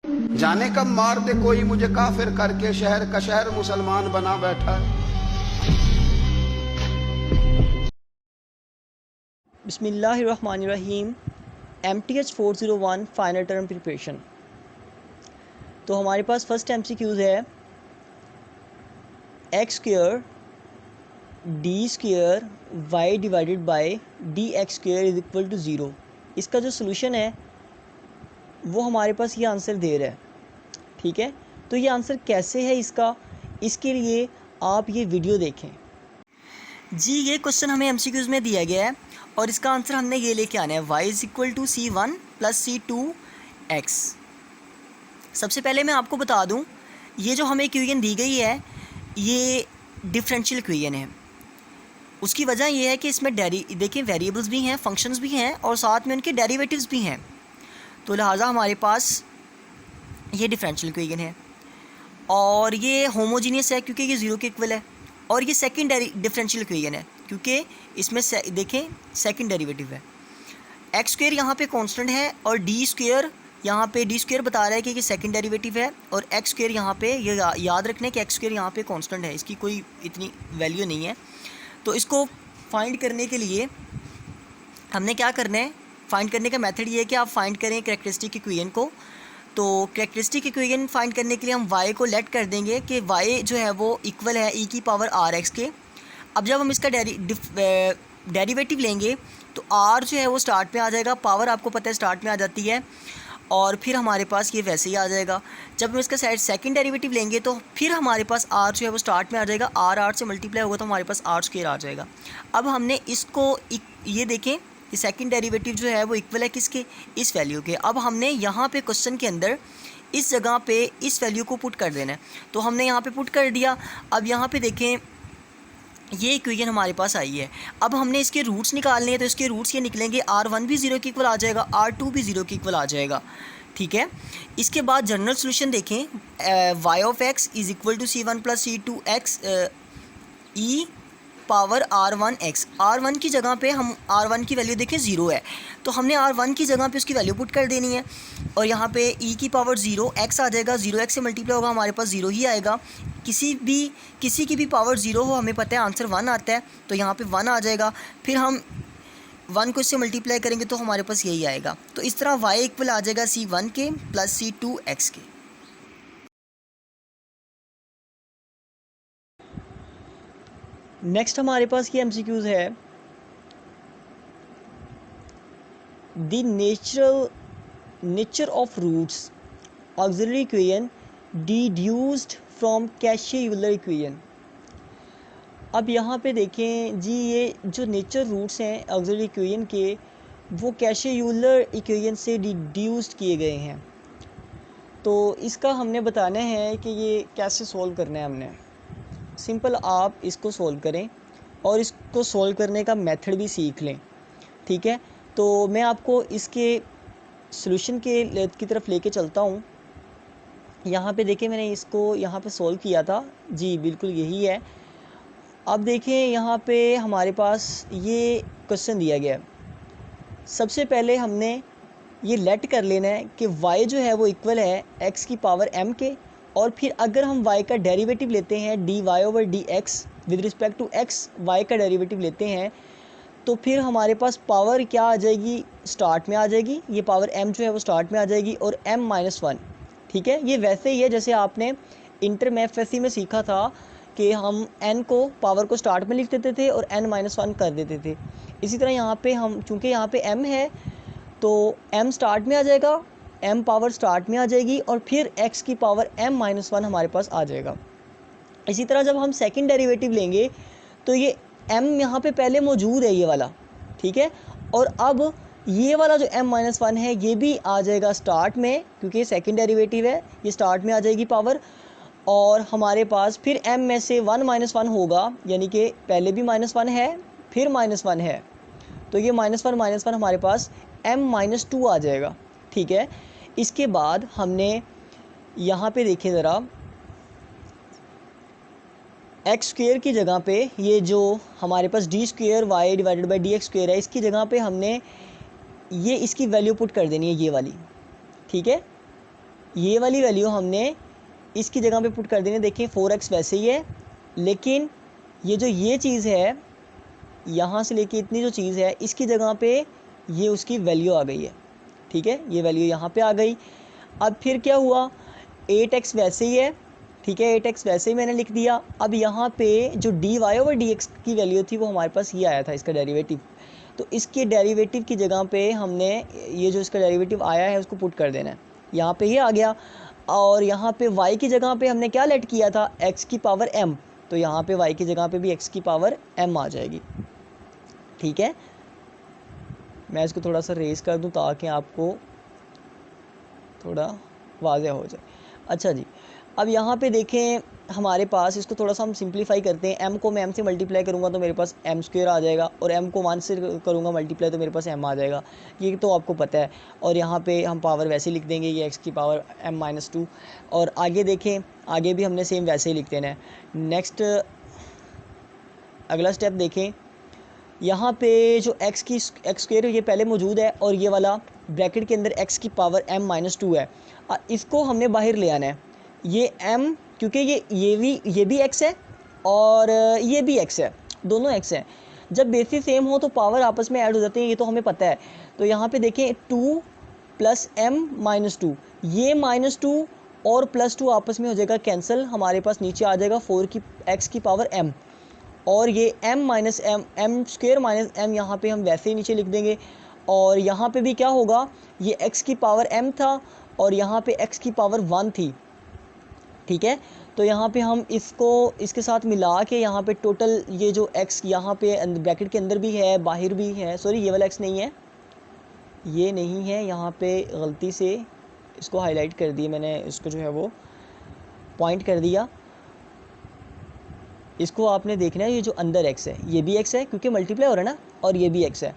जाने कब मार दे कोई मुझे काफिर करके, शहर का शहर मुसलमान बना बैठा। बिस्मिल्लाहिर्रहमानिर्रहीम। MTH 401 final term preparation. तो हमारे पास फर्स्ट MCQs है x square d square y divided by d x square is equal to zero. इसका जो सोल्यूशन है वो हमारे पास ये आंसर दे रहा है। ठीक है, तो ये आंसर कैसे है इसका, इसके लिए आप ये वीडियो देखें। जी, ये क्वेश्चन हमें MCQs में दिया गया है और इसका आंसर हमने ये लेके आना है y is equal to C1 plus C2x। सबसे पहले मैं आपको बता दूं, ये जो हमें इक्वेशन दी गई है ये डिफरेंशियल इक्वेशन है। उसकी वजह ये है कि इसमें देखिए वेरिएबल्स भी हैं, फंक्शंस भी हैं और साथ में उनके डेरिवेटिव्स भी हैं। तो लिहाजा हमारे पास ये डिफरेंशियल इक्वेशन है और ये होमोजीनियस है क्योंकि ये ज़ीरो के इक्वल है। और ये सेकंड डिफरेंशियल इक्वेशन है क्योंकि इसमें देखें सेकंड डेरिवेटिव है। एक्स स्क्वायर यहाँ पे कांस्टेंट है और डी स्क्वायर यहाँ पे डी स्क्वायर बता रहा है कि ये सेकंड डेरिवेटिव है और एक्स स्क्वायर यहाँ पे ये याद रखने कि एक्स स्क्वायर यहाँ पे कांस्टेंट है, इसकी कोई इतनी वैल्यू नहीं है। तो इसको फाइंड करने के लिए हमने क्या करना है, फाइंड करने का मेथड ये है कि आप फाइंड करें कैरेक्टरिस्टिक इक्वेशन को। तो कैरेक्टरिस्टिक इक्वेशन फाइंड करने के लिए हम y को लेट कर देंगे कि y जो है वो इक्वल है e की पावर rx के। अब जब हम इसका डेरिवेटिव लेंगे तो r जो है वो स्टार्ट में आ जाएगा, पावर आपको पता है स्टार्ट में आ जाती है और फिर हमारे पास ये वैसे ही आ जाएगा। जब हम इसका सेकंड डेरिवेटिव लेंगे तो फिर हमारे पास r जो है वो स्टार्ट में आ जाएगा, r से मल्टीप्लाई होगा तो हमारे पास r स्क्वायर आ जाएगा। अब हमने इसको ये देखें कि सेकंड डेरिवेटिव जो है वो इक्वल है किसके, इस वैल्यू के। अब हमने यहाँ पे क्वेश्चन के अंदर इस जगह पे इस वैल्यू को पुट कर देना है, तो हमने यहाँ पे पुट कर दिया। अब यहाँ पे देखें ये इक्वेशन हमारे पास आई है। अब हमने इसके रूट्स निकालने हैं, तो इसके रूट्स ये निकलेंगे r1 भी ज़ीरो के इक्वल आ जाएगा, r2 भी ज़ीरो के इक्वल आ जाएगा। ठीक है, इसके बाद जनरल सोल्यूशन देखें, y of x is equal to C1 plus C2x e power r1x। r1 की जगह पे हम r1 की वैल्यू देखें ज़ीरो है, तो हमने r1 की जगह पे उसकी वैल्यू पुट कर देनी है और यहाँ पे e की पावर 0x आ जाएगा, 0x से मल्टीप्लाई होगा हमारे पास 0 ही आएगा। किसी की भी पावर 0 हो, हमें पता है आंसर 1 आता है, तो यहाँ पे 1 आ जाएगा। फिर हम 1 को इससे मल्टीप्लाई करेंगे तो हमारे पास यही आएगा। तो इस तरह y इक्वल आ जाएगा C1 के प्लस C2x के। नेक्स्ट हमारे पास ये MCQs है, the nature of roots auxiliary equation deduced from Cauchy Euler equation. अब यहाँ पे देखें जी, ये जो नेचर रूट्स हैं ऑक्सिलरी इक्वेशन के वो कैशे-यूलर इक्वेशन से डिड्यूस्ड किए गए हैं। तो इसका हमने बताना है कि ये कैसे सॉल्व करना है। हमने सिंपल आप इसको सॉल्व करें और इसको सॉल्व करने का मेथड भी सीख लें। ठीक है, तो मैं आपको इसके सॉल्यूशन की तरफ लेके चलता हूँ। यहाँ पे देखें मैंने इसको यहाँ पे सॉल्व किया था, जी बिल्कुल यही है। अब देखें यहाँ पे हमारे पास ये क्वेश्चन दिया गया है। सबसे पहले हमने ये लेट कर लेना है कि y जो है वो इक्वल है x की पावर m के, और फिर अगर हम y का डेरिवेटिव लेते हैं dy over dx with respect to x, y का डेरिवेटिव लेते हैं तो फिर हमारे पास पावर क्या आ जाएगी, स्टार्ट में आ जाएगी। ये पावर m जो है वो स्टार्ट में आ जाएगी और m-1। ठीक है, ये वैसे ही है जैसे आपने इंटर मैथमेटिक्स में सीखा था कि हम n को पावर को स्टार्ट में लिख देते थे और n-1 कर देते थे। इसी तरह यहाँ पे हम, चूँकि यहाँ पे m है तो m स्टार्ट में आ जाएगा, m पावर स्टार्ट में आ जाएगी और फिर x की पावर m-1 हमारे पास आ जाएगा। इसी तरह जब हम सेकंड डेरिवेटिव लेंगे तो ये m यहाँ पे पहले मौजूद है ये वाला, ठीक है, और अब ये वाला जो m-1 है ये भी आ जाएगा स्टार्ट में, क्योंकि सेकंड डेरिवेटिव है, ये स्टार्ट में आ जाएगी पावर। और हमारे पास फिर m में से 1-1 होगा, यानी कि पहले भी -1 है फिर -1 है, तो ये -1 हमारे पास m-2 आ जाएगा। ठीक है, इसके बाद हमने यहाँ पे देखें ज़रा, एक्स स्क्वेयर की जगह पे ये जो हमारे पास d square y divided by d x square है, इसकी जगह पे हमने ये इसकी वैल्यू पुट कर देनी है, ये वाली। ठीक है, ये वाली वैल्यू हमने इसकी जगह पे पुट कर देनी। देखें 4x वैसे ही है, लेकिन ये चीज़ है यहाँ से लेके इतनी जो चीज़ है इसकी जगह पे ये उसकी वैल्यू आ गई है। ठीक है, ये वैल्यू यहाँ पे आ गई। अब फिर क्या हुआ, 8x वैसे ही है। ठीक है, 8x वैसे ही मैंने लिख दिया। अब यहाँ पे जो dy/dx की वैल्यू थी वो हमारे पास ये आया था, इसका डेरिवेटिव। तो इसके डेरिवेटिव की जगह पे हमने ये जो इसका डेरिवेटिव आया है उसको पुट कर देना है। यहाँ पे ये आ गया, और यहाँ पे y की जगह पे हमने क्या लेट किया था, x की पावर m। तो यहाँ पे y की जगह पे भी x की पावर m आ जाएगी। ठीक है, मैं इसको थोड़ा सा रेस कर दूँ ताकि आपको थोड़ा वाज़ेह हो जाए। अच्छा जी, अब यहाँ पे देखें हमारे पास, इसको थोड़ा सा हम सिंप्लीफाई करते हैं। m को मैं m से मल्टीप्लाई करूँगा तो मेरे पास m² आ जाएगा, और m को 1 से करूँगा मल्टीप्लाई तो मेरे पास m आ जाएगा। ये तो आपको पता है। और यहाँ पे हम पावर वैसे लिख देंगे, ये x की पावर m-2। और आगे देखें, आगे भी हमने सेम वैसे ही लिख देना है। नेक्स्ट अगला स्टेप देखें, यहाँ पे जो x² ये पहले मौजूद है, और ये वाला ब्रैकेट के अंदर x की पावर m-2 है। इसको हमने बाहर ले आना है। ये m, क्योंकि ये भी x है और ये भी x है, दोनों x हैं। जब बेसिस सेम हो तो पावर आपस में ऐड हो जाती है, ये तो हमें पता है। तो यहाँ पे देखें 2 + m-2, ये -2 और +2 आपस में हो जाएगा कैंसिल, हमारे पास नीचे आ जाएगा 4 की x की पावर m। और ये m-2 - m यहाँ पे हम वैसे ही नीचे लिख देंगे। और यहाँ पे भी क्या होगा, ये x की पावर m था और यहाँ पे x की पावर 1 थी। ठीक है, तो यहाँ पे हम इसको इसके साथ मिला के यहाँ पे टोटल ये जो x यहाँ पे ब्रैकेट के अंदर भी है बाहर भी है, सॉरी ये वाला x नहीं है, ये नहीं है, यहाँ पे गलती से इसको हाईलाइट कर दिया मैंने, इसको जो है वो पॉइंट कर दिया। इसको आपने देखना है, ये जो अंदर x है ये भी x है क्योंकि मल्टीप्लाई हो रहा है ना, और ये भी x है।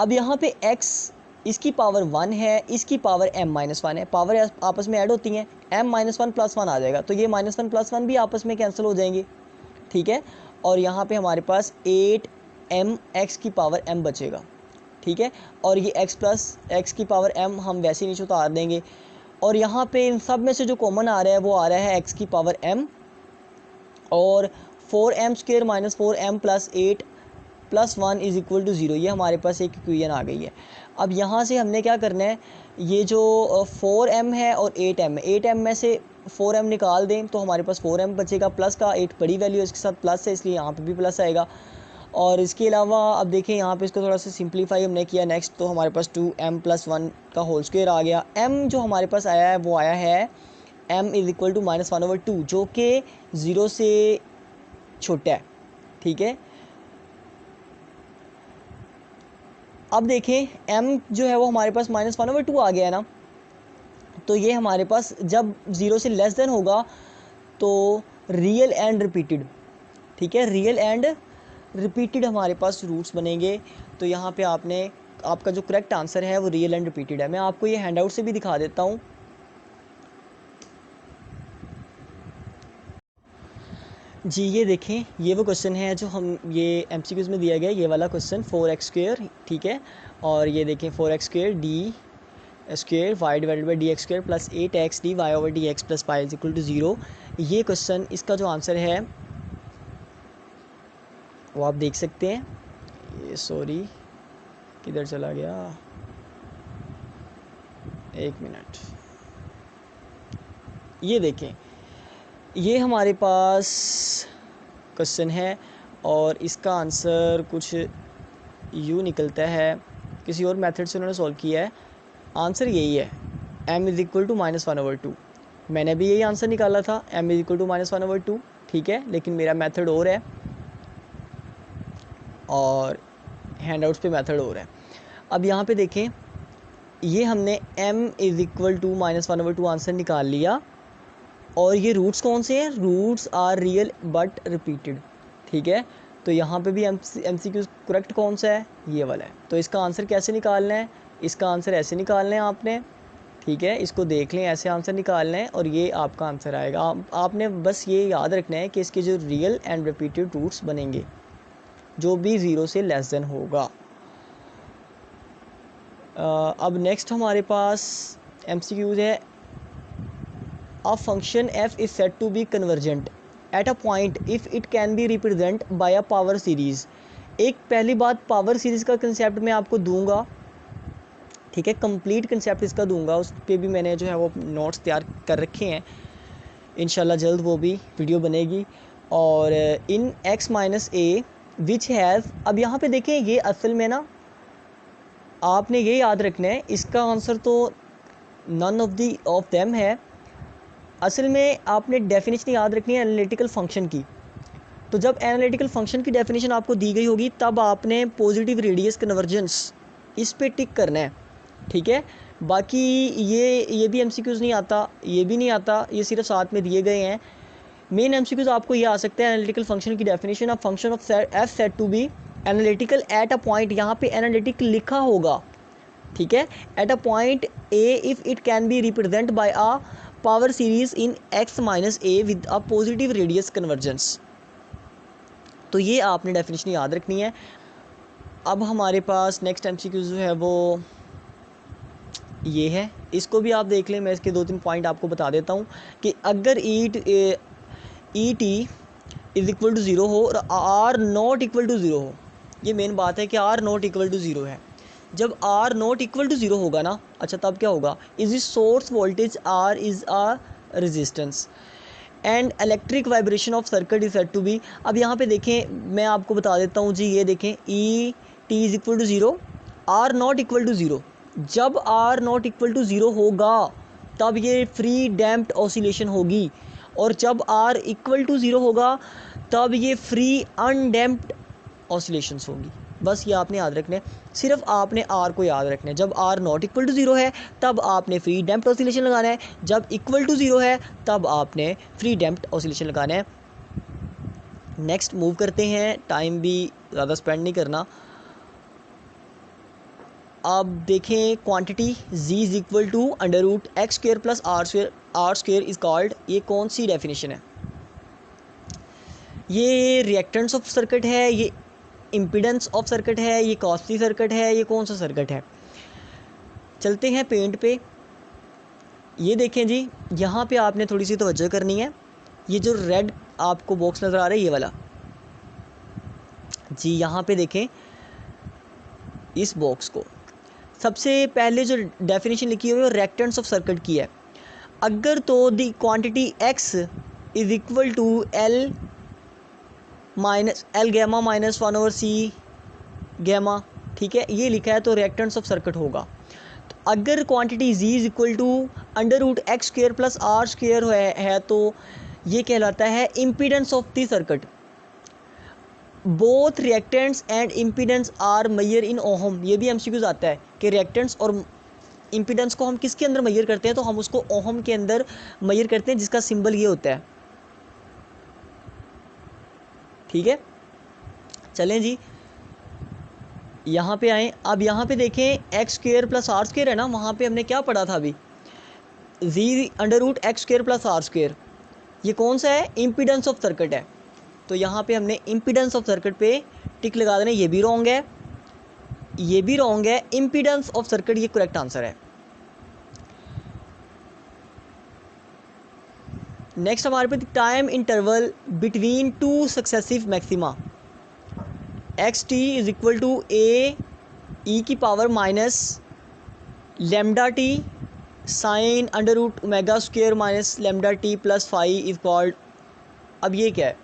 अब यहाँ पे x इसकी पावर 1 है, इसकी पावर m-1 है, पावर आपस में ऐड होती हैं, m-1 + 1 आ जाएगा, तो ये -1 + 1 भी आपस में कैंसिल हो जाएंगे। ठीक है, और यहाँ पे हमारे पास 8m x की पावर m बचेगा। ठीक है, और ये x की पावर m हम वैसे नीचे उतार देंगे। और यहाँ पे इन सब में से जो कॉमन आ रहा है वो आ रहा है x की पावर m, और 4m² - 4m + 8 + 1 = 0। ये हमारे पास एक इक्वेशन आ गई है। अब यहाँ से हमने क्या करना है, ये जो 4m है और 8m है, 8m में से 4m निकाल दें तो हमारे पास 4m बचेगा, प्लस का 8 बड़ी वैल्यू है, इसके साथ प्लस है इसलिए यहाँ पे भी प्लस आएगा। और इसके अलावा अब देखें यहाँ पे इसको थोड़ा सा सिंप्लीफाई हमने किया नेक्स्ट, तो हमारे पास 2m + 1 का होल स्क्वायर आ गया। m जो हमारे पास आया है वो आया है m = -1/2, जो कि 0 से छोटा है। ठीक है, अब देखें m जो है वो हमारे पास -1/2 आ गया है ना, तो ये हमारे पास जब 0 से लेस देन होगा तो रियल एंड रिपीटेड। ठीक है, रियल एंड रिपीटेड हमारे पास रूट्स बनेंगे। तो यहाँ पे आपका जो करेक्ट आंसर है वो रियल एंड रिपीटेड है। मैं आपको ये हैंड आउट से भी दिखा देता हूँ। जी ये देखें, ये वो क्वेश्चन है जो हम ये MCQs में दिया गया, ये वाला क्वेश्चन 4x²। ठीक है, और ये देखें 4x² d² y/dx² + 8x dy/dx + y = 0। ये क्वेश्चन, इसका जो आंसर है वो आप देख सकते हैं। ये सॉरी किधर चला गया, एक मिनट, ये देखें, ये हमारे पास क्वेश्चन है और इसका आंसर कुछ यूँ निकलता है, किसी और मेथड से उन्होंने सॉल्व किया है। आंसर यही है, m = -1/2। मैंने भी यही आंसर निकाला था, m = -1/2। ठीक है, लेकिन मेरा मेथड और है और हैंडआउट्स पे मेथड और है। अब यहाँ पे देखें, ये हमने m = -1/2 आंसर निकाल लिया, और ये रूट्स कौन से हैं, roots are real but repeated. ठीक है, तो यहाँ पे भी MCQ करेक्ट कौन सा है, ये वाला है। तो इसका आंसर कैसे निकालना है, इसका आंसर ऐसे निकालना है आपने। ठीक है, इसको देख लें, ऐसे आंसर निकालना है और ये आपका आंसर आएगा। आपने बस ये याद रखना है कि इसके जो रियल एंड रिपीटेड रूट्स बनेंगे जो भी 0 से लेस देन होगा। अब नेक्स्ट हमारे पास MCQs है a function f is said to be convergent at a point if it can be represented by a power series। एक पहली बात पावर सीरीज़ का कंसेप्ट मैं आपको दूंगा, ठीक है, कंप्लीट कंसेप्ट इसका दूंगा, उस पर भी मैंने जो है वो नोट्स तैयार कर रखे हैं, इंशाल्लाह जल्द वो भी वीडियो बनेगी। और इन x minus A which has, अब यहाँ पे देखें ये असल में ना आपने ये याद रखना है, इसका आंसर तो नन ऑफ देम है। असल में आपने डेफिनेशन याद रखनी है एनालिटिकल फ़ंक्शन की। तो जब एनालिटिकल फ़ंक्शन की डेफिनेशन आपको दी गई होगी तब आपने पॉजिटिव रेडियस कन्वर्जेंस इस पे टिक करना है, ठीक है। बाकी ये भी एमसीक्यूज़ नहीं आता, ये भी नहीं आता, ये सिर्फ साथ में दिए गए हैं। मेन एमसीक्यूज़ आपको ये आ सकता है एनालिटिकल फ़ंक्शन की definition of function of f set to be analytical at a point, यहाँ पे एनालिटिक लिखा होगा, ठीक है, at a point a if it can be represent by a power series in x minus a with a positive radius convergence. तो ये आपने definition याद रखनी है। अब हमारे पास नेक्स्ट एमसीक्यू जो है वो ये है, इसको भी आप देख लें, मैं इसके 2-3 पॉइंट आपको बता देता हूँ कि अगर e t is equal to zero हो और R not equal to zero हो, ये मेन बात है कि R not equal to zero है। जब are not equal to zero होगा ना, अच्छा तब क्या होगा, is is source voltage R is a resistance and electric vibration of circuit is said to be. अब यहाँ पे देखें, मैं आपको बता देता हूँ जी, ये देखें e t is equal to zero, r not equal to zero. जब are not equal to zero होगा तब ये फ्री डैम्प्ड ऑसिलेशन होगी, और जब आर इक्वल टू ज़ीरो होगा तब ये फ्री अनडैम्प्ड ऑसिलेशंस होगी। बस ये आपने याद रखना है, सिर्फ आपने आर को याद रखना है। जब are not equal to zero है तब आपने फ्री डैम्प्ड ऑसिलेशन लगाना है, जब इक्वल टू ज़ीरो है तब आपने फ्री डैम्प्ड ऑसिलेशन लगाना है। नेक्स्ट मूव करते हैं, टाइम भी ज़्यादा स्पेंड नहीं करना। अब देखें quantity z is equal to under root x square plus are square is called, ये कौन सी डेफिनेशन है, ये रिएक्टेंस ऑफ सर्किट है, ये इम्पीडेंस ऑफ सर्किट है, ये कॉस्टली सर्किट है, ये कौन सा सर्किट है। चलते हैं पेंट पे, ये देखें जी, यहाँ पे आपने थोड़ी सी तवज्जो करनी है। ये जो रेड आपको बॉक्स नज़र आ रहा है ये वाला जी, यहाँ पे देखें इस बॉक्स को, सबसे पहले जो डेफिनेशन लिखी हुई है वो रिएक्टेंस ऑफ सर्किट की है। अगर तो the quantity x is equal to L gamma minus 1/c gamma, ठीक है, ये लिखा है तो रिएक्टेंस ऑफ सर्किट होगा। तो अगर quantity z is equal to under root x square plus are square है तो ये कहलाता है impedance of the circuit. Both reactants and impedance are major in ohm, ये भी एमसीक्यूज आता है कि रिएक्टेंट्स और इम्पीडेंस को हम किसके अंदर मेजर करते हैं, तो हम उसको ओहम के अंदर मेजर करते हैं, जिसका सिंबल ये होता है, ठीक है। चलें जी, यहाँ पे आएँ। अब यहाँ पे देखें x square plus are square है ना, वहाँ पे हमने क्या पढ़ा था अभी, जी under root x square plus are square, ये कौन सा है, इम्पीडेंस ऑफ सर्किट है। तो यहाँ पे हमने इम्पीडेंस ऑफ सर्किट पे टिक लगा देना, ये भी रॉन्ग है, ये भी रॉन्ग है, इम्पीडेंस ऑफ सर्किट ये करेक्ट आंसर है। नेक्स्ट हमारे पे time interval between two successive maxima, x t is equal to a e की power minus lambda t sine under root omega square minus lambda t plus 5 is called. अब ये क्या है,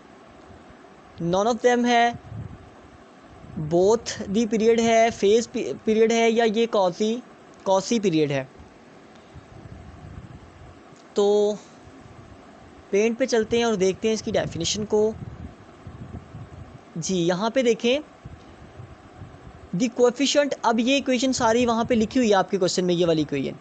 none of them है, both the period है, phase period है, या ये कॉसी पीरियड है। तो पेंट पे चलते हैं और देखते हैं इसकी डेफिनेशन को जी। यहाँ पे देखें दी कोएफिशिएंट, अब ये इक्वेशन सारी वहाँ पे लिखी हुई है आपके क्वेश्चन में, ये वाली इक्वेशन,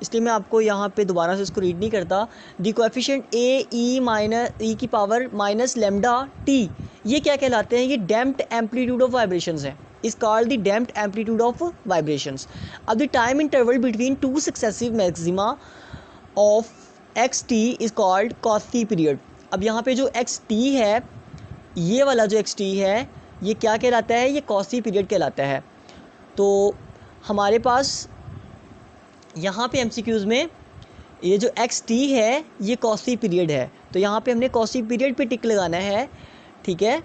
इसलिए मैं आपको यहाँ पे दोबारा से इसको रीड नहीं करता। दी कोएफिशिएंट ए ई माइनस ई की पावर माइनस लेमडा टी, ये क्या कहलाते हैं, ये डैम्प्ड एम्पलीट्यूड ऑफ वाइब्रेशंस है, इस called the damped amplitude of vibrations. अब the time interval between two successive maxima of x t is called quasi period. अब यहाँ पे जो एक्स टी है, ये वाला जो एक्स टी है, ये क्या कहलाता है, ये कॉसी पीरियड कहलाता है। तो हमारे पास यहाँ पे एमसीक्यूज़ में ये जो एक्स टी है ये कॉसी पीरियड है, तो यहाँ पे हमने कॉसी पीरियड पे टिक लगाना है, ठीक है,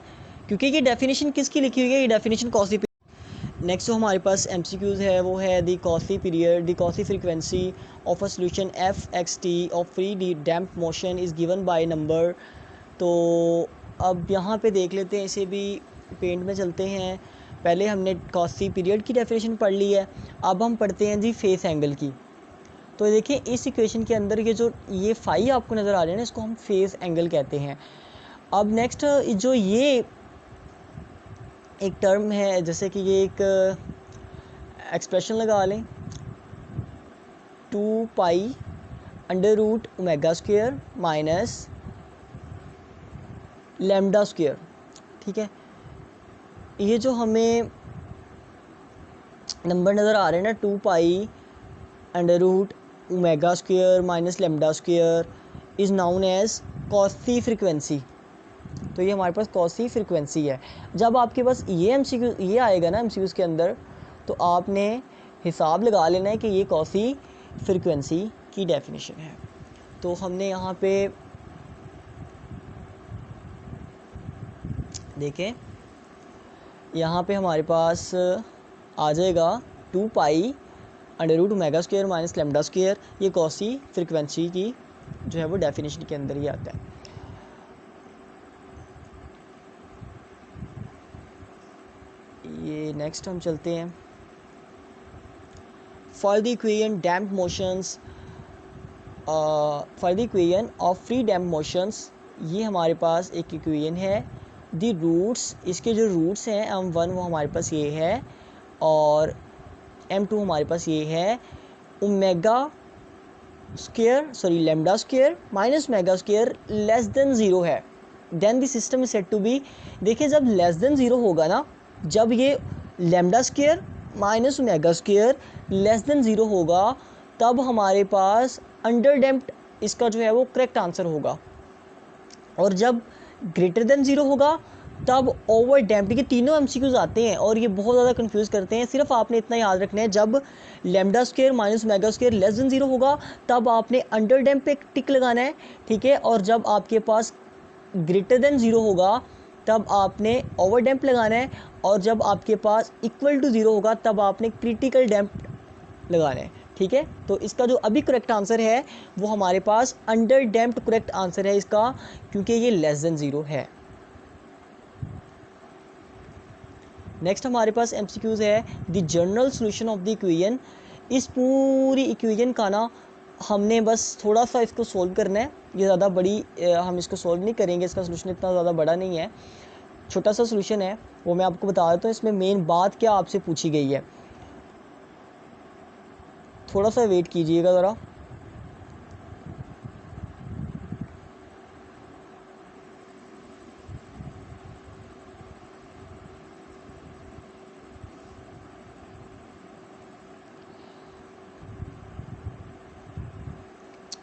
क्योंकि ये डेफिनेशन किसकी लिखी हुई है, ये डेफिनेशन कॉसी। नेक्स्ट जो हमारे पास MCQs है वो है the quasi period, the quasi frequency of a solution f x t of free the damp motion is given by number. तो अब यहाँ पे देख लेते हैं, इसे भी पेंट में चलते हैं। पहले हमने कॉसी पीरियड की डेफिनेशन पढ़ ली है, अब हम पढ़ते हैं जी फेस एंगल की। तो देखिए इस इक्वेशन के अंदर ये फाई आपको नज़र आ रहा है ना, इसको हम फेस एंगल कहते हैं। अब नेक्स्ट जो ये एक टर्म है, जैसे कि ये एक एक्सप्रेशन लगा लें 2 pi under root omega square minus lambda square, ठीक है। ये जो हमें नंबर नज़र आ रहे हैं ना 2 pi under root omega square minus lambda square is known as Cauchy frequency. तो ये हमारे पास कॉसी फ्रीक्वेंसी है। जब आपके पास ये MCQ ये आएगा ना MCQs के अंदर, तो आपने हिसाब लगा लेना है कि ये कॉसी फ्रीक्वेंसी की डेफिनेशन है। तो हमने यहाँ पे देखें, यहाँ पे हमारे पास आ जाएगा 2 pi under root omega square minus lambda square, ये कॉसी फ्रीक्वेंसी की जो है वो डेफिनेशन के अंदर ही आता है। ये नेक्स्ट हम चलते हैं for the equation damp motions, for the equation of free damp motions, ये हमारे पास एक इक्वेशन है। द रूट्स, इसके जो रूट्स हैं m1 वो हमारे पास ये है, और m2 हमारे पास ये है। Omega square sorry lambda square minus omega square less than zero है, then the system is set to be. देखिए जब लेस देन ज़ीरो होगा ना, जब ये lambda square minus omega square less than zero होगा, तब हमारे पास अंडर डैम्प्ड इसका जो है वो करेक्ट आंसर होगा। और जब ग्रेटर देन ज़ीरो होगा तब ओवर डैम्प्ड। ये तीनों MCQs आते हैं और ये बहुत ज़्यादा कंफ्यूज करते हैं। सिर्फ आपने इतना याद रखना है, जब lambda square minus omega square less than zero होगा तब आपने अंडर डैम्प पे टिक लगाना है, ठीक है। और जब आपके पास ग्रेटर देन ज़ीरो होगा तब आपने ओवर डैम्प लगाना है, और जब आपके पास इक्वल टू ज़ीरो होगा तब आपने क्रिटिकल डैम्प लगाना है, ठीक है। तो इसका जो अभी करेक्ट आंसर है वो हमारे पास अंडर डैम्प्ड करेक्ट आंसर है इसका, क्योंकि ये लेस देन ज़ीरो है। नेक्स्ट हमारे पास MCQs है the general solution of the equation. इस पूरी इक्वेशन का ना हमने बस थोड़ा सा इसको सोल्व करना है, ये ज़्यादा बड़ी हम इसको सोल्व नहीं करेंगे, इसका सोल्यूशन इतना ज़्यादा बड़ा नहीं है, छोटा सा सोल्यूशन है। वो मैं आपको बता देता हूँ इसमें मेन बात क्या आपसे पूछी गई है। थोड़ा सा वेट कीजिएगा ज़रा।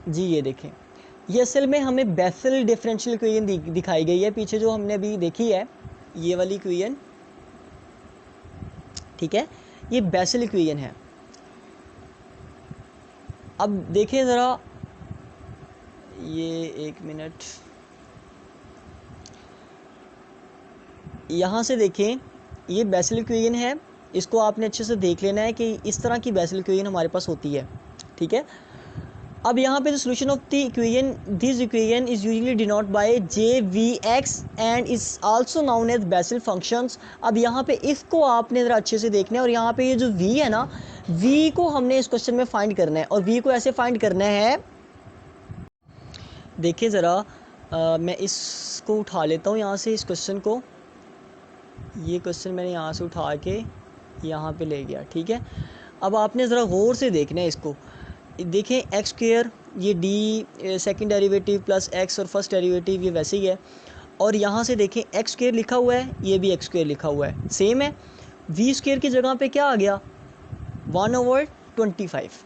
जी ये देखें, ये असल में हमें बेसल डिफरेंशियल इक्वेशन दिखाई गई है पीछे जो हमने अभी देखी है, ये वाली इक्वेशन, ठीक है। ये बेसल इक्वेशन है। अब देखें ज़रा, ये एक मिनट, यहाँ से देखें, ये बेसल इक्वेशन है, इसको आपने अच्छे से देख लेना है कि इस तरह की बेसल इक्वेशन हमारे पास होती है, ठीक है। अब यहाँ पे the solution of the equation, this equation is usually denote by JVX and is also known as Bessel functions. अब यहाँ पे इसको आपने ज़रा अच्छे से देखना है, और यहाँ पे ये जो V है ना, V को हमने इस क्वेश्चन में फाइंड करना है, और V को ऐसे फाइंड करना है। देखिए ज़रा, मैं इसको उठा लेता हूँ यहाँ से, इस क्वेश्चन को, ये क्वेश्चन मैंने यहाँ से उठा के यहाँ पे ले गया, ठीक है। अब आपने ज़रा गौर से देखना है इसको। देखें एक्स स्क्वायर, ये D second derivative plus x और फर्स्ट डेरिवेटिव ये वैसे ही है, और यहाँ से देखें एक्स स्क्वायर लिखा हुआ है, ये भी एक्स स्क्वायर लिखा हुआ है, सेम है। वी स्क्वायर की जगह पे क्या आ गया, 1/25।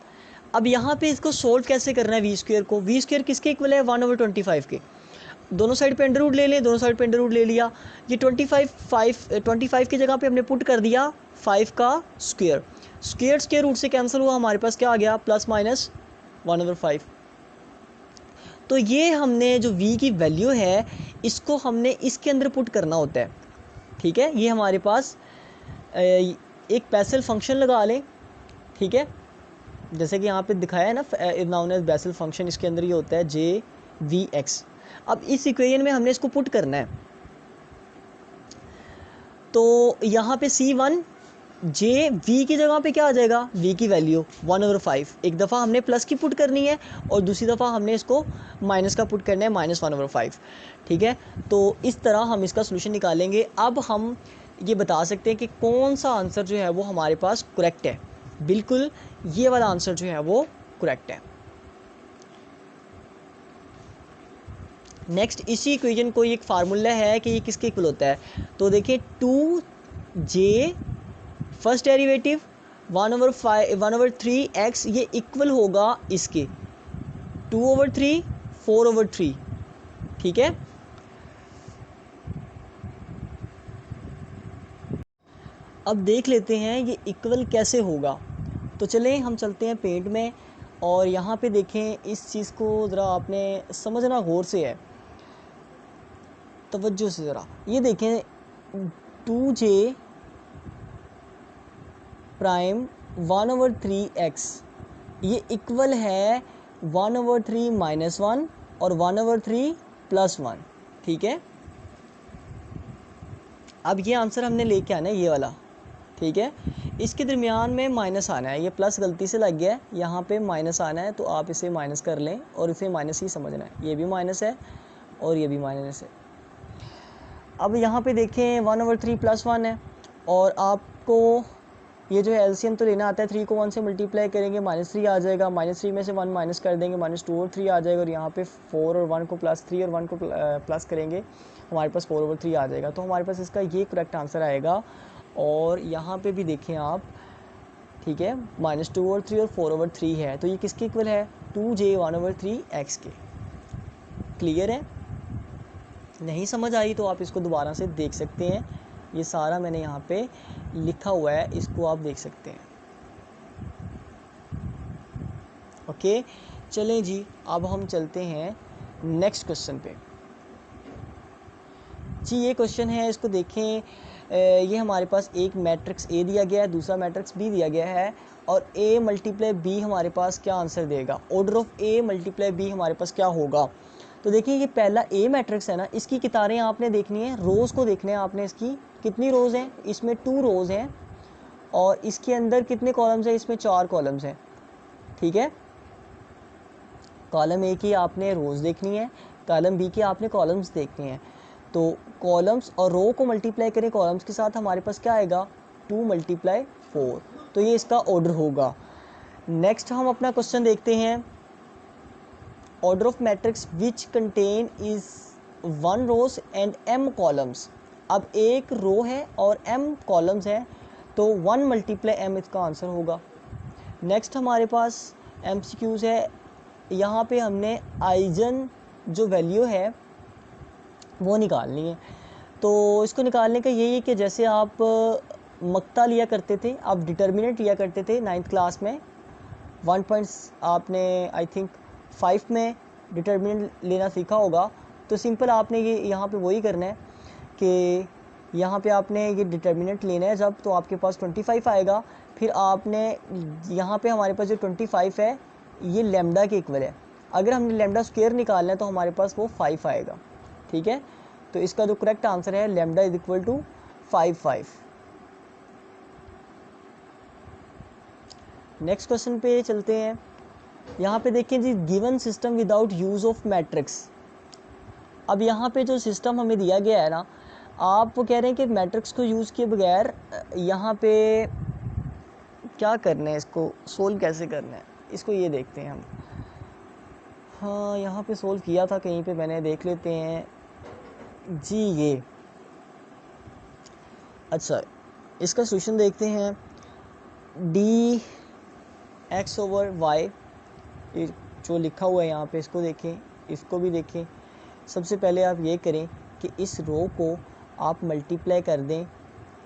अब यहाँ पे इसको सोल्व कैसे करना है वी स्क्वायर को, वी स्क्वायर किसके इक्वल है, 1/25 के। दोनों साइड पे अंडर रूट ले लें, दोनों साइड पे अंडर रूट ले लिया, ये 25 की जगह पे हमने पुट कर दिया 5 का स्क्वायर, स्क्वायर रूट से कैंसिल हुआ, हमारे पास क्या आ गया, प्लस माइनस 1/5। तो ये हमने जो v की वैल्यू है इसको हमने इसके अंदर पुट करना होता है, ठीक है। ये हमारे पास एक बेसल फंक्शन लगा लें, ठीक है, जैसे कि यहाँ पे दिखाया है ना, नाउन एज बेसल फंक्शन, इसके अंदर ये होता है जे वी एक्स। अब इस इक्वेशन में हमने इसको पुट करना है, तो यहाँ पे C1 जे वी की जगह पे क्या आ जाएगा, v की वैल्यू 1/5। एक दफ़ा हमने प्लस की पुट करनी है और दूसरी दफ़ा हमने इसको माइनस का पुट करना है, -1/5, ठीक है। तो इस तरह हम इसका सोल्यूशन निकालेंगे। अब हम ये बता सकते हैं कि कौन सा आंसर जो है वो हमारे पास करेक्ट है। बिल्कुल ये वाला आंसर जो है वो करेक्ट है। नेक्स्ट इसी इक्वेशन को एक फार्मूला है कि ये किसके इक्वल होता है, तो देखिए 2j फर्स्ट डेरिवेटिव 1/3x ये इक्वल होगा इसके 2/3 4/3, ठीक है। अब देख लेते हैं ये इक्वल कैसे होगा। तो चलें हम चलते हैं पेंट में और यहाँ पे देखें, इस चीज़ को ज़रा आपने समझना गौर से है, तवज्जो से ज़रा ये देखें, 2j प्राइम 1/3x ये इक्वल है 1/3 -1 और 1/3 +1, ठीक है। अब ये आंसर हमने लेके आना है ये वाला, ठीक है। इसके दरमियान में माइनस आना है, ये प्लस गलती से लग गया है, यहाँ पे माइनस आना है, तो आप इसे माइनस कर लें और इसे माइनस ही समझना है। ये भी माइनस है और ये भी माइनस है। अब यहाँ पे देखें 1/3 +1 है और आपको ये जो है एलसीएम तो लेना आता है। 3 को 1 से मल्टीप्लाई करेंगे -3 आ जाएगा, -3 में से 1 माइनस कर देंगे, -2 और 3 आ जाएगा, और यहाँ पे 4 और 1 को +3 और 1 को प्लस करेंगे, हमारे पास 4/3 आ जाएगा। तो हमारे पास इसका ये करेक्ट आंसर आएगा। और यहाँ पे भी देखें आप, ठीक है, -2 और 3 और 4/3 है, तो ये किसके इक्वल है, 2j 1/3x के। क्लियर है? नहीं समझ आई तो आप इसको दोबारा से देख सकते हैं, ये सारा मैंने यहाँ पे लिखा हुआ है, इसको आप देख सकते हैं। ओके, चलें जी, अब हम चलते हैं नेक्स्ट क्वेश्चन पे। जी ये क्वेश्चन है, इसको देखें, ये हमारे पास एक मैट्रिक्स A दिया गया है, दूसरा मैट्रिक्स B दिया गया है, और A × B हमारे पास क्या आंसर देगा, ऑर्डर ऑफ A × B हमारे पास क्या होगा। तो देखिए ये पहला A मैट्रिक्स है ना, इसकी कितारें आपने देखनी है, रोज़ को देखना है आपने, इसकी कितनी रोज़ हैं, इसमें 2 रोज़ हैं, और इसके अंदर कितने कॉलम्स हैं, इसमें 4 कॉलम्स हैं, ठीक है। कॉलम A की आपने रोज़ देखनी है, कॉलम B की आपने कॉलम्स देखने हैं। तो कॉलम्स और रो को मल्टीप्लाई करें कॉलम्स के साथ, हमारे पास क्या आएगा, 2 × 4, तो ये इसका ऑर्डर होगा। नेक्स्ट हम अपना क्वेश्चन देखते हैं, order of matrix which contain is 1 rows and m columns. अब एक रो है और m कॉलम्स हैं, तो 1 × m इसका आंसर होगा। नेक्स्ट हमारे पास MCQs है, यहाँ पे हमने आइजन जो वैल्यू है वो निकालनी है। तो इसको निकालने का यही है कि जैसे आप मक्ता लिया करते थे, आप डिटर्मिनेंट लिया करते थे 9th क्लास में, 1 पॉइंट्स आपने आई थिंक 5 में डिटर्मिनेंट लेना सीखा होगा। तो सिंपल आपने ये यहाँ पे वही करना है कि यहाँ पे आपने ये डिटर्मिनेंट लेना है जब, तो आपके पास 25 आएगा। फिर आपने यहाँ पे हमारे पास जो 25 है ये लैम्डा के इक्वल है, अगर हमने लैम्डा स्क्वायर निकालना है तो हमारे पास वो 5 आएगा, ठीक है। तो इसका जो करेक्ट आंसर है लैम्डा = 5। नेक्स्ट क्वेश्चन पे चलते हैं। यहाँ पे देखिए जी, given system without use of matrix. अब यहाँ पे जो सिस्टम हमें दिया गया है ना, आप वो कह रहे हैं कि मैट्रिक्स को यूज़ किए बगैर यहाँ पे क्या करना है, इसको सोल्व कैसे करना है, इसको ये देखते हैं हम। हाँ यहाँ पे सोल्व किया था कहीं पे, मैंने देख लेते हैं जी। ये अच्छा, इसका सोल्यूशन देखते हैं, dx/y जो लिखा हुआ है यहाँ पे, इसको देखें, इसको भी देखें। सबसे पहले आप ये करें कि इस रो को आप मल्टीप्लाई कर दें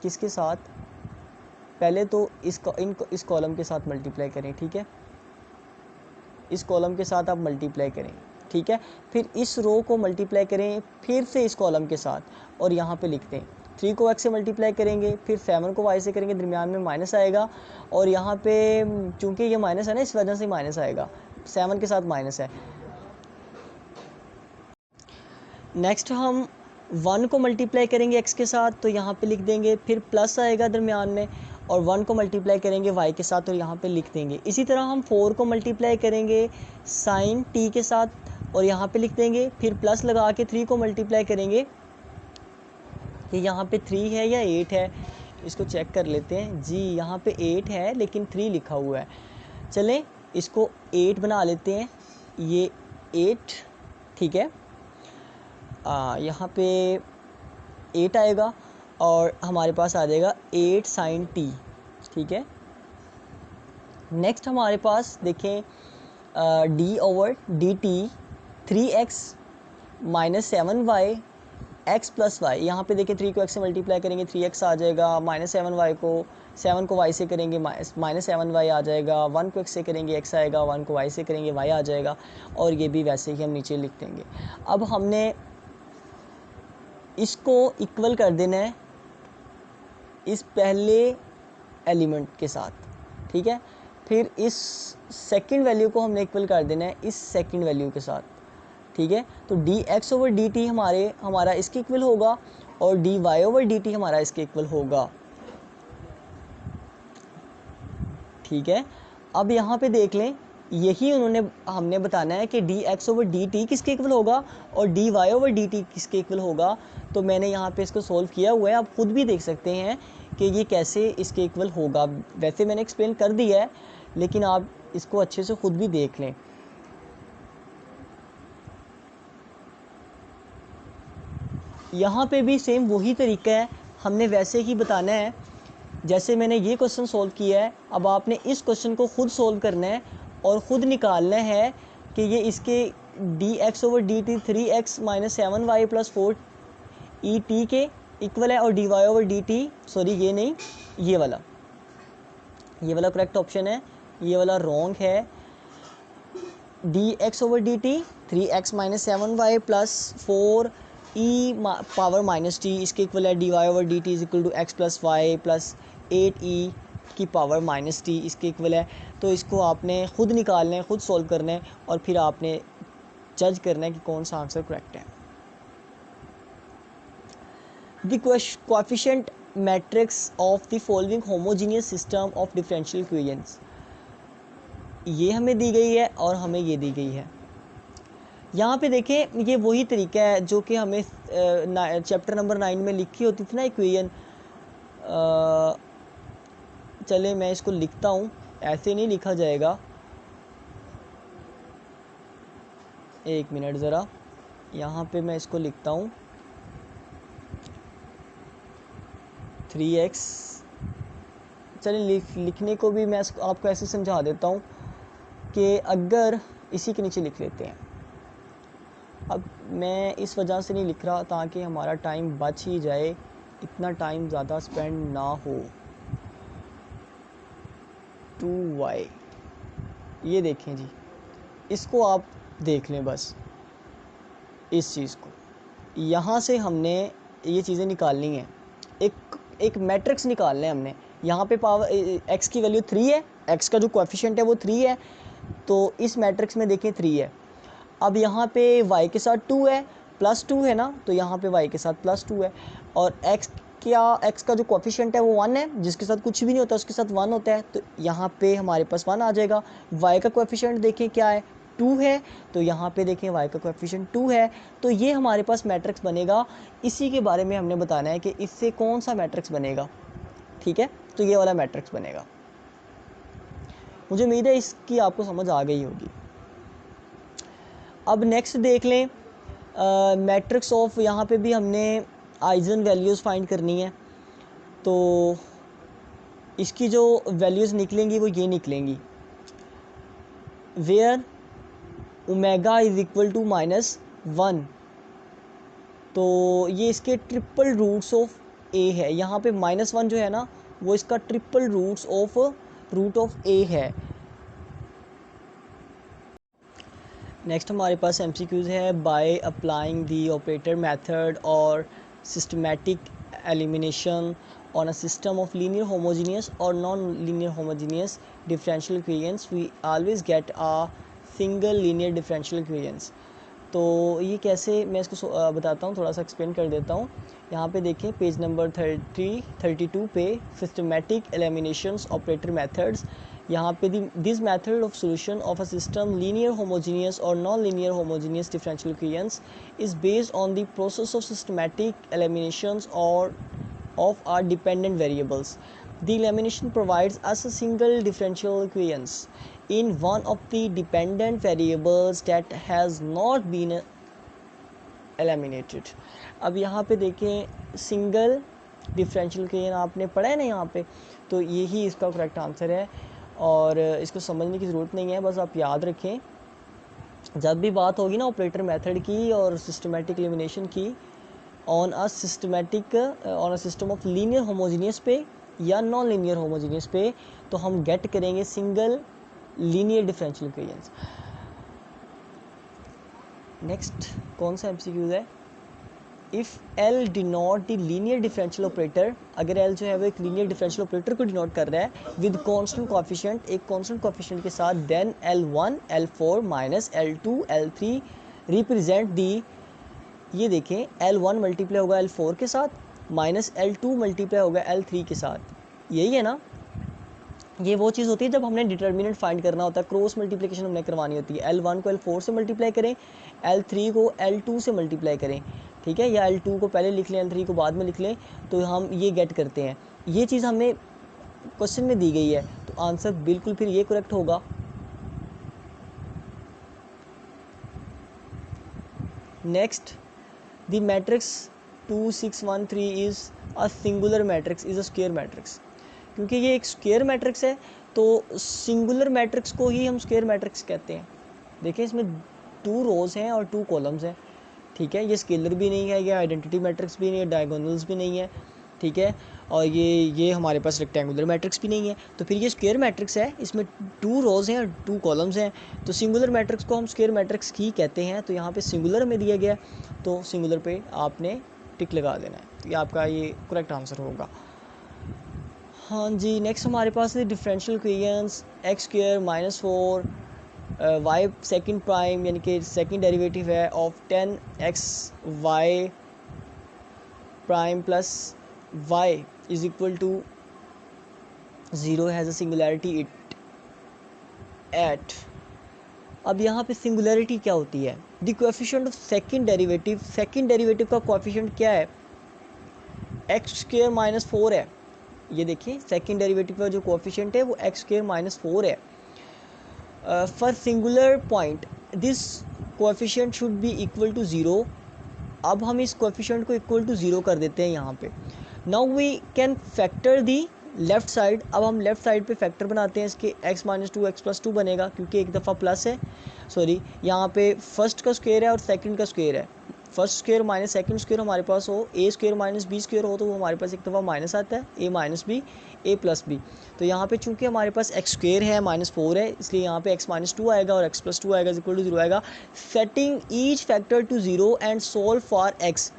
किसके साथ, पहले तो इस कॉलम के साथ मल्टीप्लाई करें, ठीक है, इस कॉलम के साथ आप मल्टीप्लाई करें, ठीक है। फिर इस रो को मल्टीप्लाई करें फिर से इस कॉलम के साथ और यहाँ पे लिखते हैं 3 को x से मल्टीप्लाई करेंगे, फिर 7 को y से करेंगे, दरमियान में माइनस आएगा और यहाँ पे चूँकि ये माइनस है ना, इस वजह से माइनस आएगा, 7 के साथ माइनस है। नेक्स्ट हम 1 को मल्टीप्लाई करेंगे x के साथ तो यहाँ पे लिख देंगे, फिर प्लस आएगा दरमियान में, और 1 को मल्टीप्लाई करेंगे y के साथ और यहाँ पे लिख देंगे। इसी तरह हम 4 को मल्टीप्लाई करेंगे साइन t के साथ और यहाँ पे लिख देंगे, फिर प्लस लगा के 3 को मल्टीप्लाई करेंगे, ये यहाँ पे 3 है या 8 है, इसको चेक कर लेते हैं जी। यहाँ पे 8 है लेकिन 3 लिखा हुआ है, चलें इसको 8 बना लेते हैं, ये 8 ठीक है। यहाँ पे 8 आएगा और हमारे पास आ जाएगा 8 साइन t, ठीक है। नेक्स्ट हमारे पास देखें d over dt 3x minus 7y x plus y, यहाँ पे देखें 3 को x से मल्टीप्लाई करेंगे 3x आ जाएगा, माइनस 7 को y से करेंगे माइनस 7y आ जाएगा, 1 को x से करेंगे x आएगा, 1 को y से करेंगे y आ जाएगा, और ये भी वैसे ही हम नीचे लिख देंगे। अब हमने इसको इक्वल कर देना है इस पहले एलिमेंट के साथ, ठीक है। फिर इस सेकंड वैल्यू को हमने इक्वल कर देना है इस सेकंड वैल्यू के साथ, ठीक है। तो dx ओवर dt हमारा इसके इक्वल होगा और dy ओवर dt हमारा इसके इक्वल होगा, ठीक है। अब यहाँ पे देख लें, यही हमने बताना है कि dx ओवर dt किसके इक्वल होगा और dy ओवर dt किसके इक्वल होगा। तो मैंने यहाँ पे इसको सोल्व किया हुआ है, आप खुद भी देख सकते हैं कि ये कैसे इसके इक्वल होगा। वैसे मैंने एक्सप्लेन कर दिया है लेकिन आप इसको अच्छे से खुद भी देख लें। यहाँ पे भी सेम वही तरीका है, हमने वैसे ही बताना है जैसे मैंने ये क्वेश्चन सोल्व किया है। अब आपने इस क्वेश्चन को खुद सोल्व करना है और ख़ुद निकालना है कि ये इसके dx over dt 3x minus 7y plus 4et के इक्वल है और dy ओवर dt, सॉरी ये नहीं, ये वाला करेक्ट ऑप्शन है, ये वाला रॉन्ग है। dx over dt 3x minus 7y plus 4e power minus t इसके इक्वल है dy over dt is equal to x plus y plus 8e की पावर माइनस टी इसके इक्वल है। तो इसको आपने खुद निकालना है, खुद सॉल्व करना है और फिर आपने जज करना है कि कौन सा आंसर करेक्ट है। The coefficient matrix of the following homogeneous system of differential equations, ये हमें दी गई है और हमें ये दी गई है। यहाँ पे देखें ये वही तरीका है जो कि हमें चैप्टर नंबर 9 में लिखी होती थी ना इक्वेशन। चले मैं इसको लिखता हूँ, ऐसे नहीं लिखा जाएगा, एक मिनट ज़रा, यहाँ पे मैं इसको लिखता हूँ 3x। चलिए लिखने को भी मैं आपको ऐसे समझा देता हूँ कि अगर इसी के नीचे लिख लेते हैं। अब मैं इस वजह से नहीं लिख रहा ताकि हमारा टाइम बच ही जाए, इतना टाइम ज़्यादा स्पेंड ना हो। 2y, ये देखें जी, इसको आप देख लें बस, इस चीज़ को यहाँ से हमने ये चीज़ें निकालनी है, एक मैट्रिक्स निकालना है हमने। यहाँ पे पावर x की वैल्यू 3 है, x का जो कोएफिशिएंट है वो 3 है, तो इस मैट्रिक्स में देखें 3 है। अब यहाँ पे y के साथ 2 है, प्लस 2 है ना, तो यहाँ पे y के साथ प्लस 2 है, और x का जो कोएफिशिएंट है वो 1 है, जिसके साथ कुछ भी नहीं होता उसके साथ 1 होता है, तो यहाँ पे हमारे पास 1 आ जाएगा। y का कोएफिशिएंट देखें क्या है, 2 है, तो यहाँ पे देखें y का कोएफिशिएंट 2 है, तो ये हमारे पास मैट्रिक्स बनेगा। इसी के बारे में हमने बताना है कि इससे कौन सा मैट्रिक्स बनेगा, ठीक है। तो ये वाला मैट्रिक्स बनेगा। मुझे उम्मीद है इसकी आपको समझ आ गई होगी। अब नेक्स्ट देख लें मैट्रिक्स ऑफ, यहाँ पे भी हमने आइजन वैल्यूज़ फाइंड करनी है, तो इसकी जो वैल्यूज़ निकलेंगी वो ये निकलेंगी, where omega is equal to -1, तो ये इसके ट्रिपल रूट्स ऑफ a है। यहाँ पे -1 जो है ना वो इसका ट्रिपल रूट ऑफ a है। नेक्स्ट हमारे पास MCQs है by applying the operator method और systematic elimination on a system of linear homogeneous or non-linear homogeneous differential equations we always get a single linear differential equations। तो ये कैसे, मैं इसको बताता हूँ, थोड़ा सा एक्सप्लेन कर देता हूँ। यहाँ पे देखें पेज नंबर 32 पे सिस्टमेटिक एलिमिनेशंस ऑपरेटर मेथड्स। यहाँ पे this method of solution of a system linear homogeneous और non linear homogeneous differential equations is based on the process of systematic eliminations और of our dependent variables. The elimination provides us a single differential equations in one of the dependent variables that has not been eliminated। अब यहाँ पे देखें single differential equation आपने पढ़ा है ना यहाँ पे, तो यही इसका करेक्ट आंसर है और इसको समझने की ज़रूरत नहीं है, बस आप याद रखें जब भी बात होगी ना ऑपरेटर मेथड की और सिस्टमेटिक एलिमिनेशन की on a system of linear homogeneous पे या नॉन लीनियर होमोजीनियस पे, तो हम गेट करेंगे single linear differential equations. Next कौन सा MCQ है, if L denote the linear differential operator, अगर L जो है वो एक लीनियर डिफरेंशियल ऑपरेटर को डिनोट कर रहा है विद कांस्टेंट कोएफिशिएंट, एक कांस्टेंट कोएफिशिएंट के साथ, then L1 L4 minus L2 L3 represent the, ये देखें L1 मल्टीप्लाई होगा L4 के साथ माइनस L2 मल्टीप्लाई होगा L3 के साथ, यही है ना। ये वो चीज़ होती है जब हमने डिटर्मिनेंट फाइंड करना होता है, क्रॉस मल्टीप्लिकेशन हमने करवानी होती है। L1 को L4 से मल्टीप्लाई करें, L3 को L2 से मल्टीप्लाई करें, ठीक है, या L2 को पहले लिख लें L3 को बाद में लिख लें, तो हम ये गेट करते हैं। ये चीज़ हमें क्वेश्चन में दी गई है, तो आंसर बिल्कुल फिर ये करेक्ट होगा। Next The matrix 2613 is a singular matrix is a square matrix। क्योंकि ये एक स्क्वायर मैट्रिक्स है तो सिंगुलर मैट्रिक्स को ही हम स्क्वायर मैट्रिक्स कहते हैं। देखिए इसमें 2 रोज़ हैं और 2 कॉलम्स हैं, ठीक है, ये स्केलर भी नहीं है, ये आइडेंटिटी मैट्रिक्स भी नहीं है, डायगोनल्स भी नहीं है, ठीक है, और ये हमारे पास रेक्टेंगुलर मैट्रिक्स भी नहीं है, तो फिर ये स्क्वायर मैट्रिक्स है, इसमें 2 रोज़ हैं और 2 कॉलम्स हैं, तो सिंगुलर मैट्रिक्स को हम स्क्वायर मैट्रिक्स ही कहते हैं। तो यहाँ पे सिंगुलर में दिया गया, तो सिंगुलर पे आपने टिक लगा देना है, तो ये आपका ये करेक्ट आंसर होगा। हाँ जी, नेक्स्ट हमारे पास है differential equations x square minus 4 y second prime, यानी कि सेकेंड डेरिवेटिव है of 10x y prime plus y is equal to 0 has a singularity it at. अब यहाँ पे सिंगुलैरिटी क्या होती है, the coefficient of second derivative का कोएफिशिएंट क्या है, एक्स स्क्वायर माइनस 4 है। ये देखिए सेकेंड डेरिवेटिव का जो कोएफिशिएंट है वो एक्स स्क्वायर माइनस 4 है। For singular point this coefficient should be equal to 0। अब हम इस कोएफिशिएंट को इक्वल टू 0 कर देते हैं यहाँ पे। Now we can factor the left side. अब हम लेफ़्ट साइड पे फैक्टर बनाते हैं इसके, x माइनस 2 x प्लस 2 बनेगा क्योंकि एक दफ़ा प्लस है, सॉरी यहाँ पे फर्स्ट का स्क्वायर है और सेकंड का स्क्वायर है। First square minus second square हमारे पास हो, ए स्क्वायर माइनस बी स्क्वायर हो, तो वो हमारे पास एक दफ़ा माइनस आता है, ए माइनस बी ए प्लस बी। तो यहाँ पे चूंकि हमारे पास एक्स स्क्वायर है माइनस 4 है, इसलिए यहाँ पे x माइनस 2 आएगा और x प्लस 2 आएगा इक्वल टू 0 आएगा। Setting each factor to 0 and solve for x।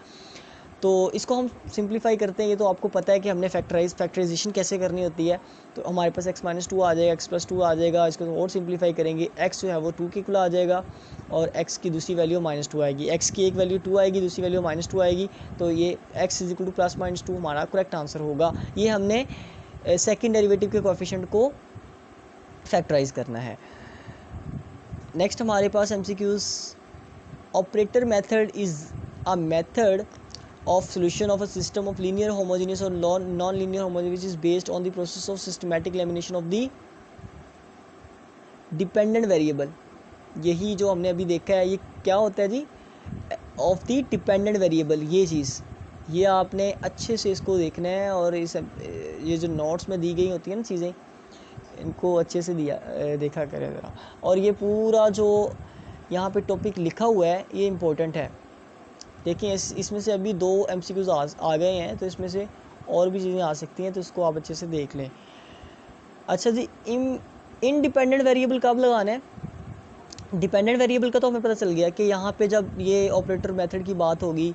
तो इसको हम सिंप्लीफाई करते हैं, ये तो आपको पता है कि हमने फैक्टराइजेशन कैसे करनी होती है। तो हमारे पास x माइनस 2 आ जाएगा, x प्लस 2 आ जाएगा, इसको और सिंप्लीफाई करेंगे, x जो है वो 2 के इक्वल आ जाएगा और x की दूसरी वैल्यू माइनस 2 आएगी, x की एक वैल्यू 2 आएगी, दूसरी वैल्यू माइनस 2 आएगी, तो ये x is equal two plus minus 2 हमारा करेक्ट आंसर होगा। ये हमने सेकेंड डेरिवेटिव के कोएफिशिएंट को फैक्टराइज करना है। नेक्स्ट हमारे पास MCQs, operator method is a method of solution of a system of linear homogeneous or non-linear homogeneous which is based on the process of systematic elimination of the dependent variable। यही जो हमने अभी देखा है ये क्या होता है जी, ऑफ द डिपेंडेंट वेरिएबल। ये चीज़ ये आपने अच्छे से इसको देखना है और ये जो नोट्स में दी गई होती है ना चीज़ें, इनको अच्छे से देखा करें ज़रा। और ये पूरा जो यहाँ पे टॉपिक लिखा हुआ है ये इम्पोर्टेंट है। देखिए इसमें से अभी 2 MCQs आ गए हैं, तो इसमें से और भी चीज़ें आ सकती हैं, तो इसको आप अच्छे से देख लें। अच्छा जी, इंडिपेंडेंट वेरिएबल कब लगाना है, डिपेंडेंट वेरिएबल का तो हमें पता चल गया कि यहाँ पे जब ये ऑपरेटर मेथड की बात होगी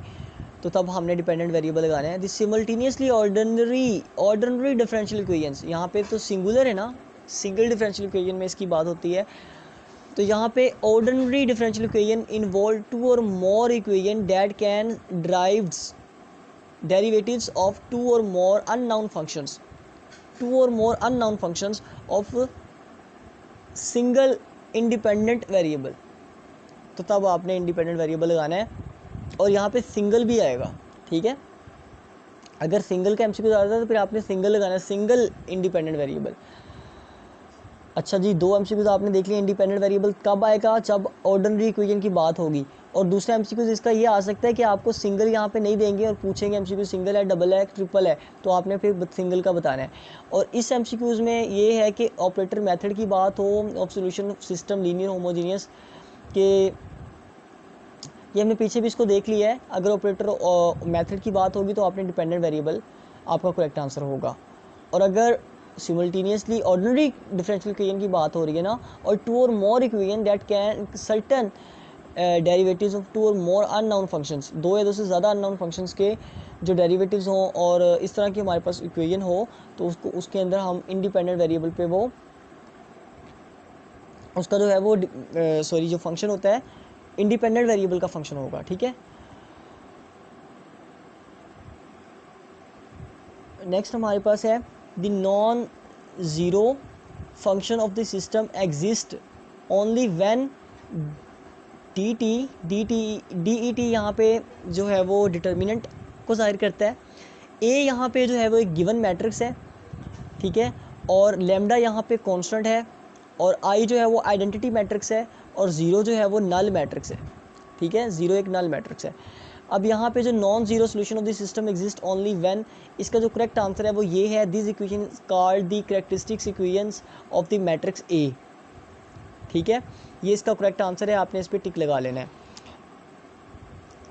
तो तब हमने डिपेंडेंट वेरिएबल लगाने हैं। This simultaneously ordinary differential equations, यहाँ पे तो सिंगुलर है ना, सिंगल डिफरेंशियल इक्वेशन में इसकी बात होती है। तो यहाँ पे ordinary differential equation involve two or more equation that can drives derivatives of two or more unknown functions of single independent variable। तो तब आपने इंडिपेंडेंट वेरिएबल लगाना है और यहाँ पे सिंगल भी आएगा, ठीक है। अगर सिंगल का एमसीक्यू आता है तो फिर आपने सिंगल लगाना है, सिंगल इंडिपेंडेंट वेरिएबल। अच्छा जी, 2 एमसीक्यूज आपने देख लिया। इंडिपेंडेंट वेरिएबल कब आएगा? जब ऑर्डिनरी इक्वेशन की बात होगी। और दूसरा एमसीक्यूज इसका ये आ सकता है कि आपको सिंगल यहाँ पे नहीं देंगे और पूछेंगे एमसीक्यू सिंगल है, डबल है, ट्रिपल है, तो आपने फिर सिंगल का बताना है। और इस एमसीक्यूज में ये है कि ऑपरेटर मेथड की बात हो, of solution system linear homogeneous के, ये हमने पीछे भी इसको देख लिया है। अगर ऑपरेटर मेथड की बात होगी तो आपने डिपेंडेंट वेरिएबल आपका करेक्ट आंसर होगा। और अगर सिमल्टेनियसली ऑर्डिनरी डिफरेंशियल इक्वेशन की बात हो रही है ना, और two or more equation that can certain derivatives of two or more unknown functions, 2 या 2 से ज़्यादा अननोन फंक्शंस के जो डेरिवेटिव्स हों और इस तरह की हमारे पास इक्वेशन हो, तो उसके अंदर हम इंडिपेंडेंट वेरिएबल पे वो उसका जो है वो जो फंक्शन होता है इंडिपेंडेंट वेरिएबल का फंक्शन होगा, ठीक है। नेक्स्ट हमारे पास है the non zero function of the system exist only when D E T यहाँ पे जो है वो डिटर्मिनेंट को जाहिर करता है। ए यहाँ पे जो है वो एक गिवन मैट्रिक्स है, ठीक है, और लेमडा यहाँ पे कांस्टेंट है, और आई जो है वो आइडेंटिटी मैट्रिक्स है, और ज़ीरो जो है वो नल मैट्रिक्स है, ठीक है। ज़ीरो एक नल मैट्रिक्स है। अब यहाँ पे जो non zero solution of the system exist only when, इसका जो करेक्ट आंसर है वो ये है, this equation called the characteristics equations of the matrix A, ठीक है। ये इसका करेक्ट आंसर है, आपने इस पर टिक लगा लेना है।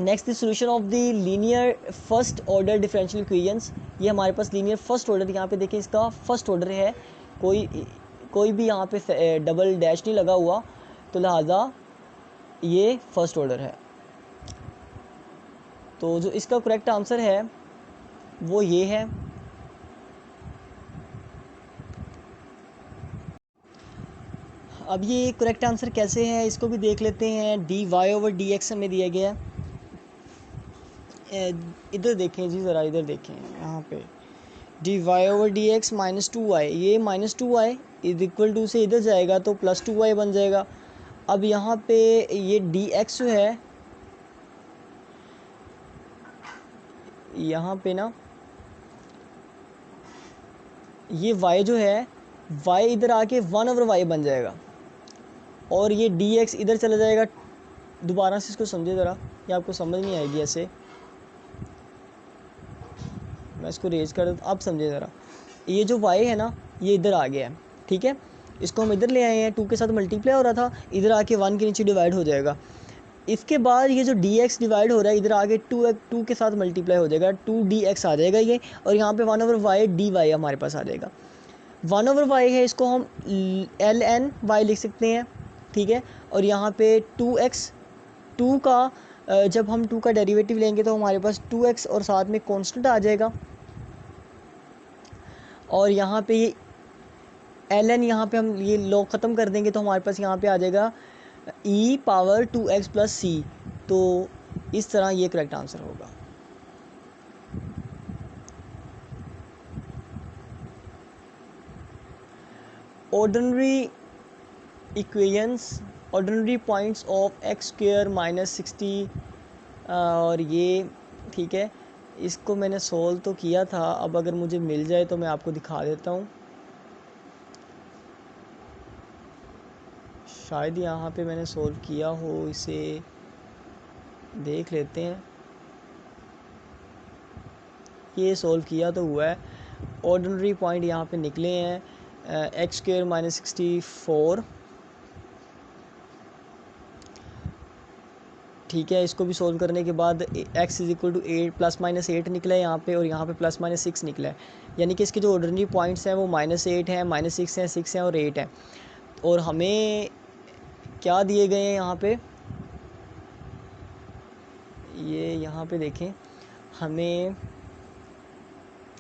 Next the solution of the linear first order differential equations, ये हमारे पास लीनियर फर्स्ट ऑर्डर, यहाँ पे देखें इसका फर्स्ट ऑर्डर है, कोई भी यहाँ पे डबल डैश नहीं लगा हुआ, तो लिहाजा ये फर्स्ट ऑर्डर है। तो जो इसका करेक्ट आंसर है वो ये है। अब ये करेक्ट आंसर कैसे है इसको भी देख लेते हैं। D y over d x हमें दिया गया है। इधर देखें जी, ज़रा इधर देखें, यहाँ पे d y over d x minus 2y, ये minus 2y is equal to से इधर जाएगा तो प्लस 2y बन जाएगा। अब यहाँ पे ये डी एक्स जो है, यहाँ पे ना ये y जो है, y इधर आके 1 ओवर y बन जाएगा, और ये dx इधर चला जाएगा। दोबारा से इसको समझे ज़रा, ये आपको समझ नहीं आएगी ऐसे, मैं इसको रेज कर देता, अब समझे ज़रा। ये जो y है ना, ये इधर आ गया है, ठीक है, इसको हम इधर ले आए हैं, 2 के साथ मल्टीप्लाई हो रहा था, इधर आके 1 के नीचे डिवाइड हो जाएगा। इसके बाद ये जो dx डिवाइड हो रहा है, इधर आगे 2 के साथ मल्टीप्लाई हो जाएगा, 2dx आ जाएगा ये, और यहाँ पे 1 ओवर y dy हमारे पास आ जाएगा। 1 ओवर y है, इसको हम ln y लिख सकते हैं, ठीक है। और यहाँ पे 2x, 2 का जब हम 2 का डेरिवेटिव लेंगे तो हमारे पास 2x और साथ में कांस्टेंट आ जाएगा, और यहाँ पे ये ln, यहाँ पे हम ये लॉग ख़त्म कर देंगे तो हमारे पास यहाँ पे आ जाएगा e पावर 2x प्लस सी। तो इस तरह ये करेक्ट आंसर होगा। Ordinary equations, ordinary points of x square minus 60, और ये ठीक है, इसको मैंने सोल्व तो किया था, अब अगर मुझे मिल जाए तो मैं आपको दिखा देता हूँ। शायद यहाँ पे मैंने सोल्व किया हो, इसे देख लेते हैं। ये सोल्व किया तो हुआ है, ऑर्डिनरी पॉइंट यहाँ पे निकले हैं, एक्स स्क्वायर माइनस 64, ठीक है। इसको भी सोल्व करने के बाद x is equal to 8 plus minus 8 निकला है यहाँ पे, और यहाँ पे प्लस माइनस 6 निकला है, यानी कि इसके जो ऑर्डिनरी पॉइंट्स हैं वो -8 हैं, -6 हैं, 6 हैं और 8 हैं। और हमें क्या दिए गए हैं यहाँ पे, ये यहाँ पे देखें, हमें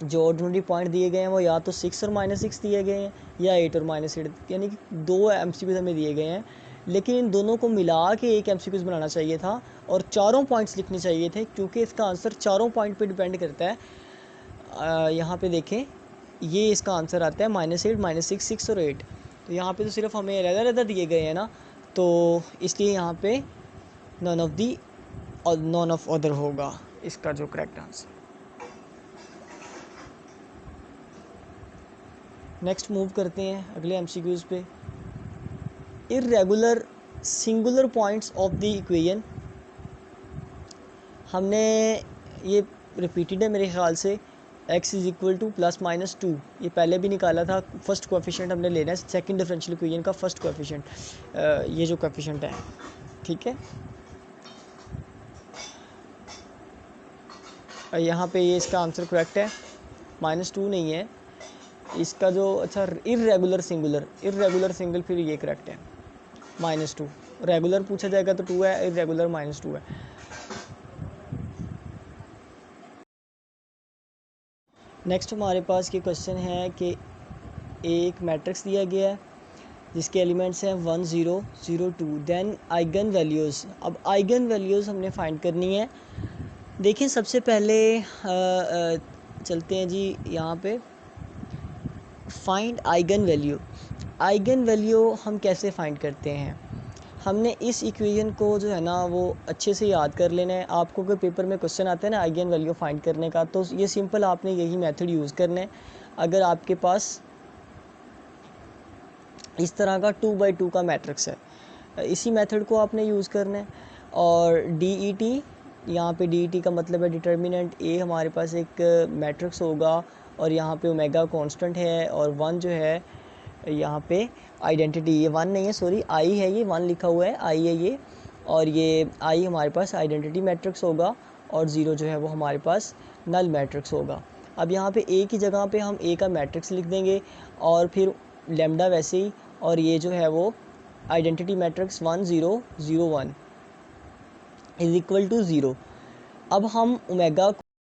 जो ऑर्डिनरी पॉइंट दिए गए हैं वो या तो 6 और -6 दिए गए हैं या 8 और -8, यानी कि 2 MCQs हमें दिए गए हैं, लेकिन इन दोनों को मिला के एक MCQs बनाना चाहिए था और चारों पॉइंट्स लिखने चाहिए थे, क्योंकि इसका आंसर चारों पॉइंट पे डिपेंड करता है। यहाँ पे देखें, ये इसका आंसर आता है -8, -6, 6 और 8। तो यहाँ पे तो सिर्फ हमें अलग-अलग दिए गए हैं ना, तो इसलिए यहाँ पे नॉन ऑफ दी और नॉन ऑफ अदर होगा इसका जो करेक्ट आंसर। नेक्स्ट मूव करते हैं अगले MCQs पे। Irregular singular points of the equation, हमने ये रिपीटेड है मेरे ख्याल से, x इज़ इक्वल टू +-2, ये पहले भी निकाला था। फर्स्ट कोएफिशिएंट हमने लेना है सेकंड डिफरेंशियल इक्वेशन का फर्स्ट कोएफिशिएंट, ये जो कोएफिशिएंट है, ठीक है। यहाँ पे ये इसका आंसर करेक्ट है, -2 नहीं है इसका जो, अच्छा इर्रेगुलर सिंगल, फिर ये करेक्ट है -2। रेगुलर पूछा जाएगा तो 2 है, इर्रेगुलर -2 है। नेक्स्ट हमारे पास ये क्वेश्चन है कि एक मैट्रिक्स दिया गया है जिसके एलिमेंट्स हैं 1 0 0 2, देन आइगन वैल्यूज़। अब आइगन वैल्यूज़ हमने फाइंड करनी है। देखें सबसे पहले चलते हैं जी यहाँ पे, find eigen value. Eigen value हम कैसे फाइंड करते हैं, हमने इस इक्वेशन को जो है ना वो अच्छे से याद कर लेना है। आपको कोई पेपर में क्वेश्चन आता है ना आइगन वैल्यू फाइंड करने का, तो ये सिंपल आपने यही मेथड यूज़ करना है। अगर आपके पास इस तरह का 2x2 का मैट्रिक्स है, इसी मेथड को आपने यूज़ करना है। और DET, यहाँ पे DET का मतलब है डिटर्मिनेंट A, हमारे पास एक मैट्रिक्स होगा और यहाँ पे ओमेगा कांस्टेंट है, और 1 जो है यहाँ पे आइडेंटिटी, ये 1 नहीं है सॉरी I है, ये 1 लिखा हुआ है I है ये, और ये I हमारे पास आइडेंटिटी मैट्रिक्स होगा और 0 जो है वो हमारे पास नल मैट्रिक्स होगा। अब यहाँ पे A की जगह पे हम A का मैट्रिक्स लिख देंगे और फिर लेमडा वैसे ही, और ये जो है वो identity matrix 1 0 0 1 is equal to 0। अब हम ओमेगा